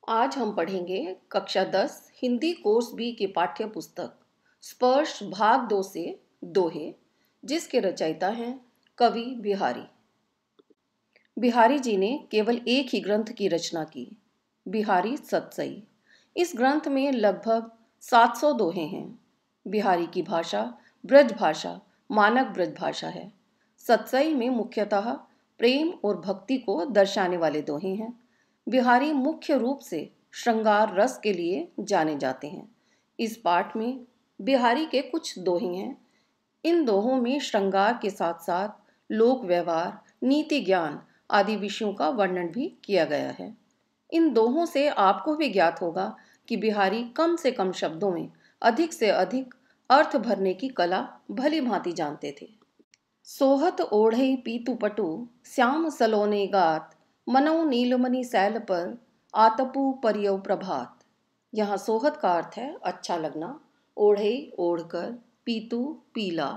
आज हम पढ़ेंगे कक्षा 10 हिंदी कोर्स बी की पाठ्य पुस्तक स्पर्श भाग 2 से दोहे, जिसके रचयिता हैं कवि बिहारी। बिहारी जी ने केवल एक ही ग्रंथ की रचना की, बिहारी सतसई। इस ग्रंथ में लगभग 700 दोहे हैं। बिहारी की भाषा ब्रज भाषा, मानक ब्रज भाषा है। सतसई में मुख्यतः प्रेम और भक्ति को दर्शाने वाले दोहे हैं। बिहारी मुख्य रूप से श्रृंगार रस के लिए जाने जाते हैं। इस पाठ में बिहारी के कुछ दोहे हैं। इन दोहों में श्रृंगार के साथ साथ लोक व्यवहार, नीति ज्ञान आदि विषयों का वर्णन भी किया गया है। इन दोहों से आपको भी ज्ञात होगा कि बिहारी कम से कम शब्दों में अधिक से अधिक अर्थ भरने की कला भली भांति जानते थे। सोहत ओढ़ई पीतु पटु, श्याम सलोने गात, मनौ नीलमणि सैल पर, आतपु परियौ प्रभात। यहाँ सोहत का अर्थ है अच्छा लगना, ओढ़ई ओढ़कर, पीतु पीला,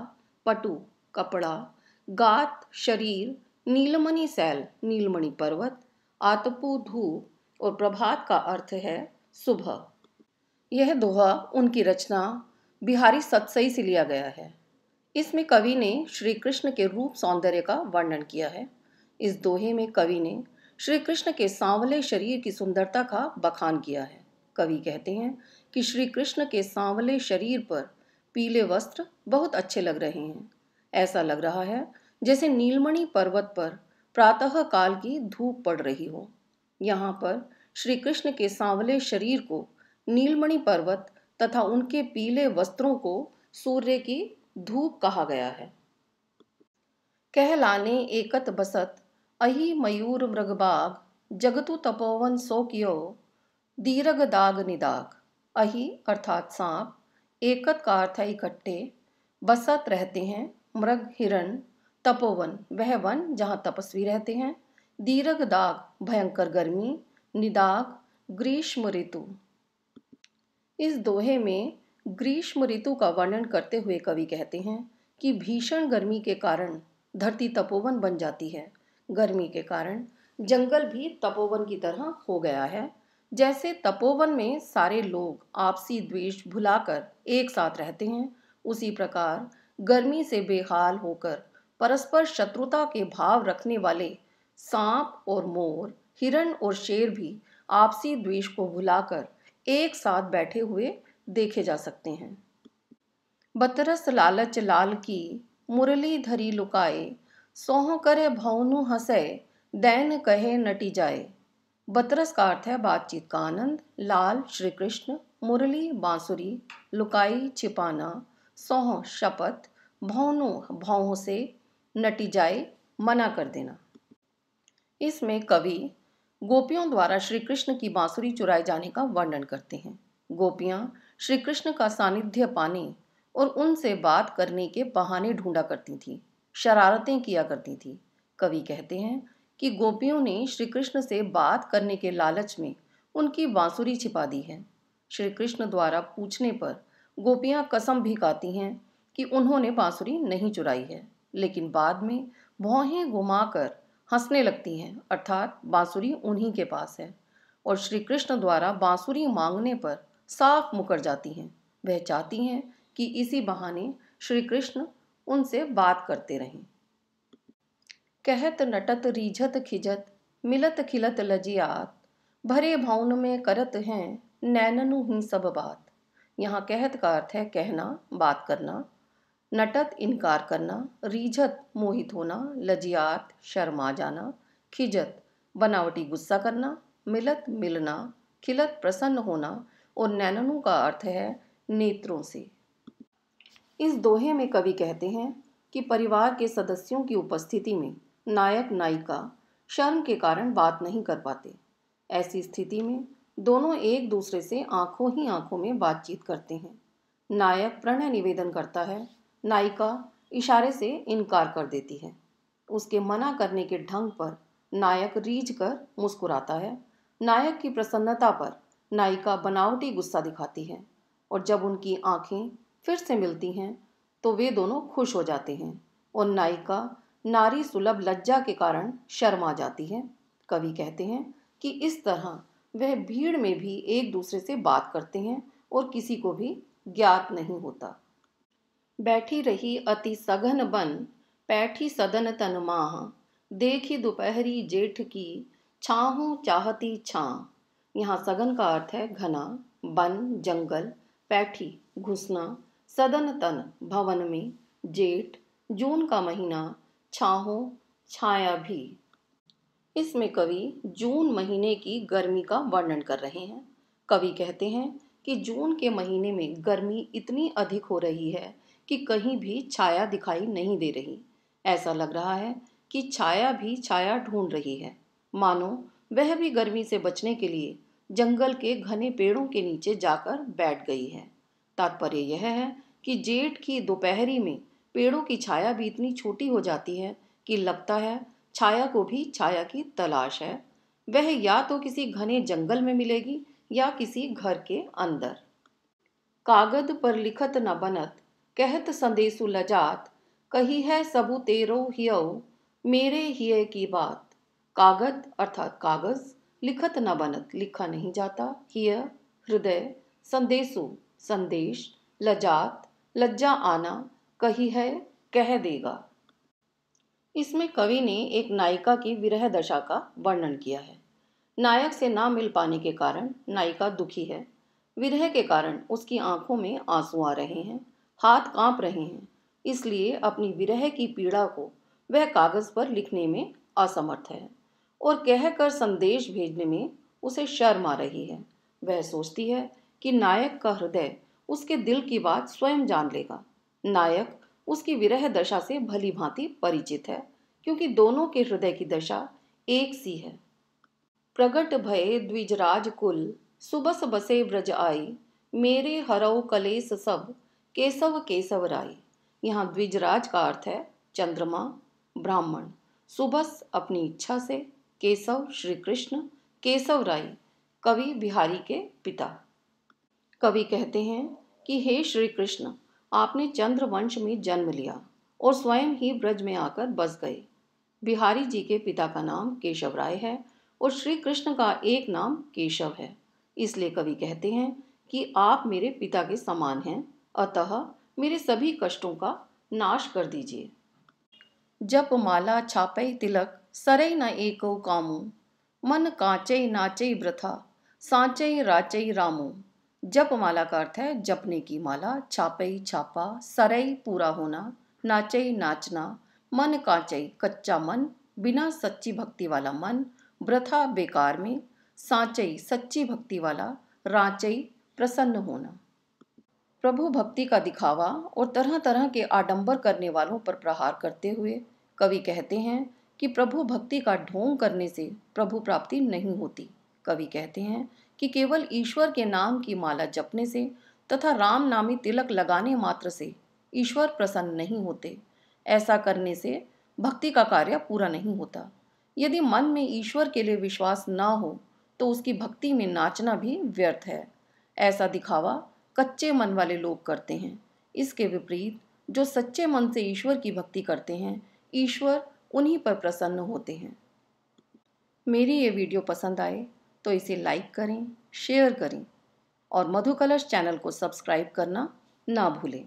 पटु कपड़ा, गात शरीर, नीलमणि सैल नीलमणि पर्वत, आतपु धूप और प्रभात का अर्थ है सुबह। यह दोहा उनकी रचना बिहारी सतसई से लिया गया है। इसमें कवि ने श्री कृष्ण के रूप सौंदर्य का वर्णन किया है। इस दोहे में कवि ने श्री कृष्ण के सांवले शरीर की सुंदरता का बखान किया है। कवि कहते हैं कि श्री कृष्ण के सांवले शरीर पर पीले वस्त्र बहुत अच्छे लग रहे हैं। ऐसा लग रहा है जैसे नीलमणि पर्वत पर प्रातः काल की धूप पड़ रही हो। यहाँ पर श्री कृष्ण के सांवले शरीर को नीलमणि पर्वत तथा उनके पीले वस्त्रों को सूर्य की धूप कहा गया है। कहलाने एकत बसत, अहि मयूर मृगबाग, जगतु तपोवन सो कियो, दीर्घ दाग निदाग। अहि अर्थात सांप, एकत का अर्थ है इकट्ठे, बसत रहते हैं, मृग हिरण, तपोवन वह वन जहाँ तपस्वी रहते हैं, दीर्घ दाग भयंकर गर्मी, निदाग ग्रीष्म ऋतु। इस दोहे में ग्रीष्म ऋतु का वर्णन करते हुए कवि कहते हैं कि भीषण गर्मी के कारण धरती तपोवन बन जाती है। गर्मी के कारण जंगल भी तपोवन की तरह हो गया है। जैसे तपोवन में सारे लोग आपसी द्वेष भुलाकर एक साथ रहते हैं, उसी प्रकार गर्मी से बेहाल होकर परस्पर शत्रुता के भाव रखने वाले सांप और मोर, हिरण और शेर भी आपसी द्वेष को भुलाकर एक साथ बैठे हुए देखे जा सकते हैं। बतरस लालच लाल की, मुरली धरी लुकाए, सोह करे भौनु हंसे, दैन कहे नटी जाए। बतरस का अर्थ है बातचीत का आनंद, लाल श्री कृष्ण, मुरली बांसुरी, लुकाई छिपाना, सोह शपथ, भौनु भौं से, नटी जाए मना कर देना। इसमें कवि गोपियों द्वारा श्री कृष्ण की बांसुरी चुराए जाने का वर्णन करते हैं। गोपियां श्री कृष्ण का सानिध्य पाने और उनसे बात करने के बहाने ढूंढा करती थीं, शरारतें किया करती थीं। कवि कहते हैं कि गोपियों ने श्री कृष्ण से बात करने के लालच में उनकी बांसुरी छिपा दी है। श्री कृष्ण द्वारा पूछने पर गोपियां कसम भी खाती हैं कि उन्होंने बांसुरी नहीं चुराई है, लेकिन बाद में भौहें घुमाकर हंसने लगती हैं, अर्थात बांसुरी उन्हीं के पास है। और श्री कृष्ण द्वारा बांसुरी मांगने पर साफ मुकर जाती हैं। वह चाहती हैं कि इसी बहाने श्री कृष्ण उनसे बात करते रहें। कहत नटत रीझत खिजत, मिलत खिलत लजियात, भरे भौन में करत हैं, नैननु ही सब बात। यहाँ कहत का अर्थ है कहना, बात करना, नटत इनकार करना, रीझत मोहित होना, लजियात शर्मा जाना, खिजत बनावटी गुस्सा करना, मिलत मिलना, खिलत प्रसन्न होना और नैननु का अर्थ है नेत्रों से। इस दोहे में कवि कहते हैं कि परिवार के सदस्यों की उपस्थिति में नायक नायिका शर्म के कारण बात नहीं कर पाते। ऐसी स्थिति में दोनों एक दूसरे से आंखों ही आंखों में बातचीत करते हैं। नायक प्रणय निवेदन करता है, नायिका इशारे से इनकार कर देती है। उसके मना करने के ढंग पर नायक रीझ कर मुस्कुराता है। नायक की प्रसन्नता पर नायिका बनावटी गुस्सा दिखाती है और जब उनकी आंखें फिर से मिलती हैं तो वे दोनों खुश हो जाते हैं और नायिका नारी सुलभ लज्जा के कारण शर्मा जाती है। कवि कहते हैं कि इस तरह वह भीड़ में भी एक दूसरे से बात करते हैं और किसी को भी ज्ञात नहीं होता। बैठी रही अति सघन बन, पैठी सदन तन माह, देखी दोपहरी जेठ की, छाहू चाहती छां। यहाँ सघन का अर्थ है घना, वन जंगल, पैठी घुसना, सदन तन भवन में, जेठ जून का महीना, छाहो छाया भी। इसमें कवि जून महीने की गर्मी का वर्णन कर रहे हैं। कवि कहते हैं कि जून के महीने में गर्मी इतनी अधिक हो रही है कि कहीं भी छाया दिखाई नहीं दे रही। ऐसा लग रहा है कि छाया भी छाया ढूंढ रही है, मानो वह भी गर्मी से बचने के लिए जंगल के घने पेड़ों के नीचे जाकर बैठ गई है। तात्पर्य यह है कि जेठ की दोपहरी में पेड़ों की छाया भी इतनी छोटी हो जाती है कि लगता है छाया को भी छाया की तलाश है। वह या तो किसी घने जंगल में मिलेगी या किसी घर के अंदर। कागद पर लिखत न बनत, कहत संदेशु लजात, कही है सबु तेरो हियो, मेरे हिय की बात। कागद अर्थात कागज, लिखत न बनत लिखा नहीं जाता, हिय हृदय, संदेशु संदेश, लजात लज्जा आना, कही है कह देगा। इसमें कवि ने एक नायिका की विरह दशा का वर्णन किया है। नायक से ना मिल पाने के कारण नायिका दुखी है। विरह के कारण उसकी आंखों में आंसू आ रहे हैं, हाथ कांप रहे हैं। इसलिए अपनी विरह की पीड़ा को वह कागज पर लिखने में असमर्थ है और कहकर संदेश भेजने में उसे शर्म आ रही है। वह सोचती है कि नायक का हृदय उसके दिल की बात स्वयं जान लेगा। नायक उसकी विरह दशा से भली भांति परिचित है, क्योंकि दोनों के हृदय की दशा एक सी है। प्रगट भये द्विजराज कुल, सुबस बसे ब्रज आई, मेरे हरऊ कलेस सब, केशव केशव राई। यहाँ द्विजराज का अर्थ है चंद्रमा, ब्राह्मण, सुबस अपनी इच्छा से, केशव श्री कृष्ण, केशव राय कवि बिहारी के पिता। कवि कहते हैं कि हे श्री कृष्ण, आपने चंद्र वंश में जन्म लिया और स्वयं ही ब्रज में आकर बस गए। बिहारी जी के पिता का नाम केशव राय है और श्री कृष्ण का एक नाम केशव है। इसलिए कवि कहते हैं कि आप मेरे पिता के समान हैं, अतः मेरे सभी कष्टों का नाश कर दीजिए। जप माला छापै तिलक, सरई न एको कामू, मन कांचै नाचै वृथा, सांचै राचै रामू। जप माला का अर्थ है जपने की माला, छापई छापा, सरई पूरा होना, नाचई नाचना, मन कांचई कच्चा मन, बिना सच्ची भक्ति वाला मन, वृथा बेकार में, सांचई सच्ची भक्ति वाला, राचई प्रसन्न होना। प्रभु भक्ति का दिखावा और तरह तरह के आडंबर करने वालों पर प्रहार करते हुए कवि कहते हैं कि प्रभु भक्ति का ढोंग करने से प्रभु प्राप्ति नहीं होती। कवि कहते हैं कि केवल ईश्वर के नाम की माला जपने से तथा राम नामी तिलक लगाने मात्र से ईश्वर प्रसन्न नहीं होते। ऐसा करने से भक्ति का कार्य पूरा नहीं होता। यदि मन में ईश्वर के लिए विश्वास न हो तो उसकी भक्ति में नाचना भी व्यर्थ है। ऐसा दिखावा कच्चे मन वाले लोग करते हैं। इसके विपरीत जो सच्चे मन से ईश्वर की भक्ति करते हैं, ईश्वर उन्हीं पर प्रसन्न होते हैं। मेरी ये वीडियो पसंद आए तो इसे लाइक करें, शेयर करें और मधु कलश चैनल को सब्सक्राइब करना ना भूलें।